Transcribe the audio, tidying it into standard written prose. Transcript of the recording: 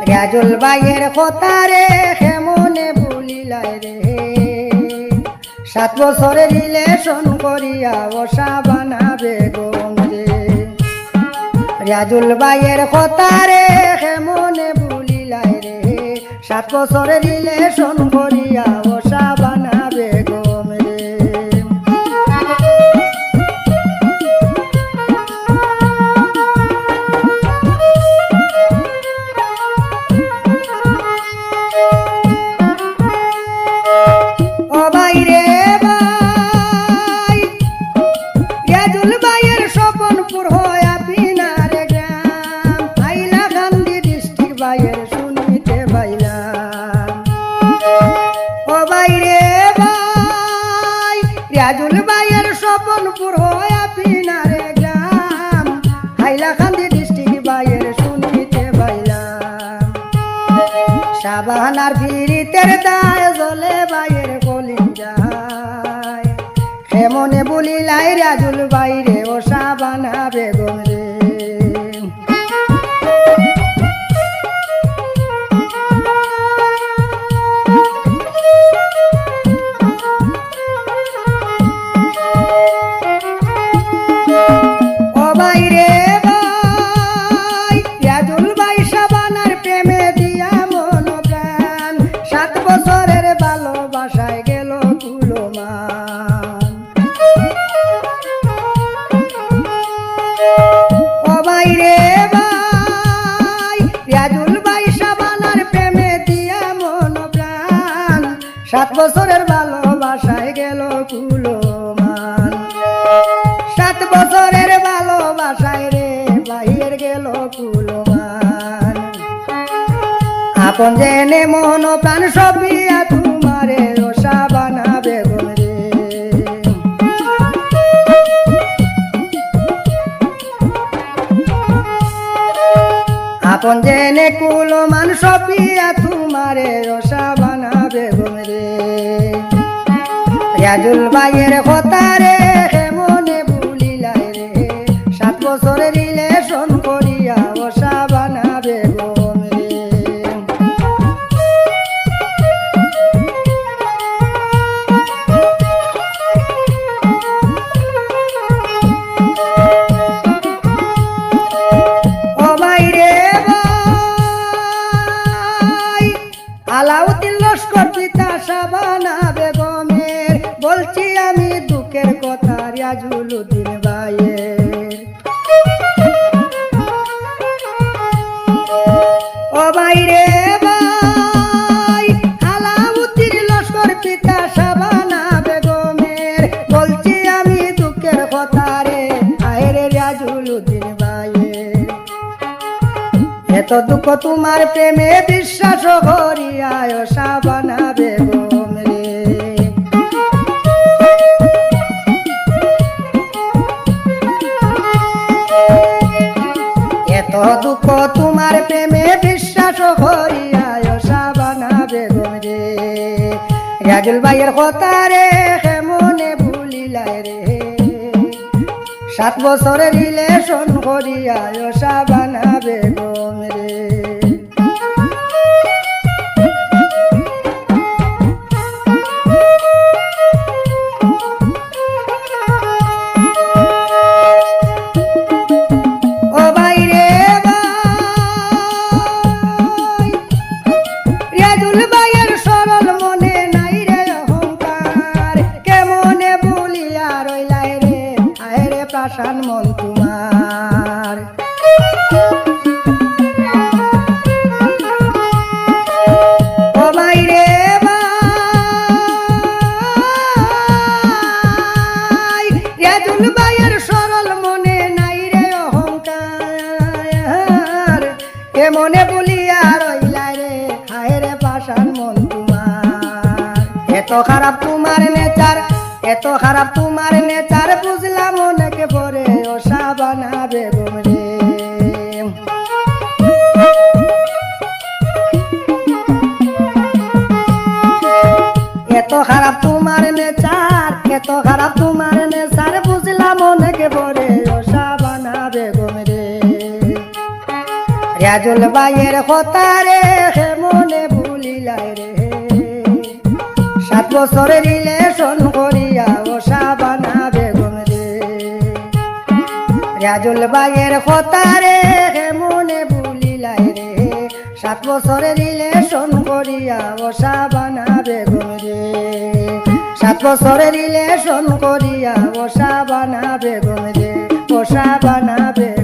রিয়াজুল ভাইয়ের কথা রে কেমনে ভুলিলাই রে 7 বছরের রিলেশন করিয়া বসা বানাবে গম রে রিয়াজুল ভাইয়ের কথা রে কেমনে ভুলিলাই রে 7 বছরের রিলেশন করিয়া বসা বানাবে গম রে রিয়াজুল ভাইয়ের স্বপনপুর হয়া পিনারে গ্রাম হাইলাকান্দি ডিস্ট্রিক্ট ভাইয়ের শুনিতে পাইলাম সাবানার ফিরিতের দায় জলে ভাইয়ের কলিন যায় কেমনে বলিলাই রিয়াজুল ভাইরে ও সাবানা বেগম রে সাত বছরের ভালোবাসায় গেল কুলমান 7 বছরের ভালোবাসায় রে ভাইয়ের গেল কুলমান আপন জেনে মন প্রাণ সবিয়া তোমারে রসা বানাবে গম রে আপন জেনে কুলমান সবিয়া তোমারে রসা বানাবে গম রে রিয়াজুল ভাইয়ের কথা রে কেমনে ভুলিলাই রে 7 বছরের রিলেশন করিয়া বসা বানাবে গম রে ও ভাই রে ভাই আলাউদ্দিন লস্কর পিতা সাবানা বেগমের বলছি আমি দুঃখের কথা রিয়াজুল উদ্দিন ভাইয়ের ও ভাই রে ভাই আলাউদ্দিন লস্কর পিতা সাবানা বেগমের বলছি আমি দুঃখের কথা রে আহেরে রিয়াজুল উদ্দিন ভাইয়ের এত দুঃখ তোমার প্রেমে বিশ্বাস করিয়ায় সাবানা বেগম রে এত দুঃখ তোমার প্রেমে বিশ্বাস করিয়ায় সাবানা বেগম রে রিয়াজুল ভাইয়ের কথা রে কেমনে ভুলিলাই রে 7 বছরের রিলেশন করিয়ায় সাবানা বেগম রে প্রাসান মন তোমার ও ভাই রে ভাই রিয়াজুল ভাইয়ের সরল মনে নাই রে অহংকার কেমনে বলিয়া রইলাই রে হায় রে প্রাসান মন তোমার এত খারাপ তোমার নেচার এত খারাপ তোমার নেচার বুঝলাম অনেকে পরে ও সাবানা বেগম রে এত খারাপ তোমার নেচার এত খারাপ তোমার নেচার বুঝলাম অনেকে পরে ও সাবানা বেগম রে রিয়াজুল ভাইয়ের কথা রে মনে ভুলিলাই রে 7 বছরের রিলেশন করিয়া ও শাবানা বেগম রে রিয়াজুল ভাইয়ের কথা রে মনে ভুলিলাই রে 7 বছরের রিলেশন করিয়া ও শাবানা বেগম রে 7 বছরের রিলেশন করিয়া ও শাবানা বেগম রে ও শাবানা বেগম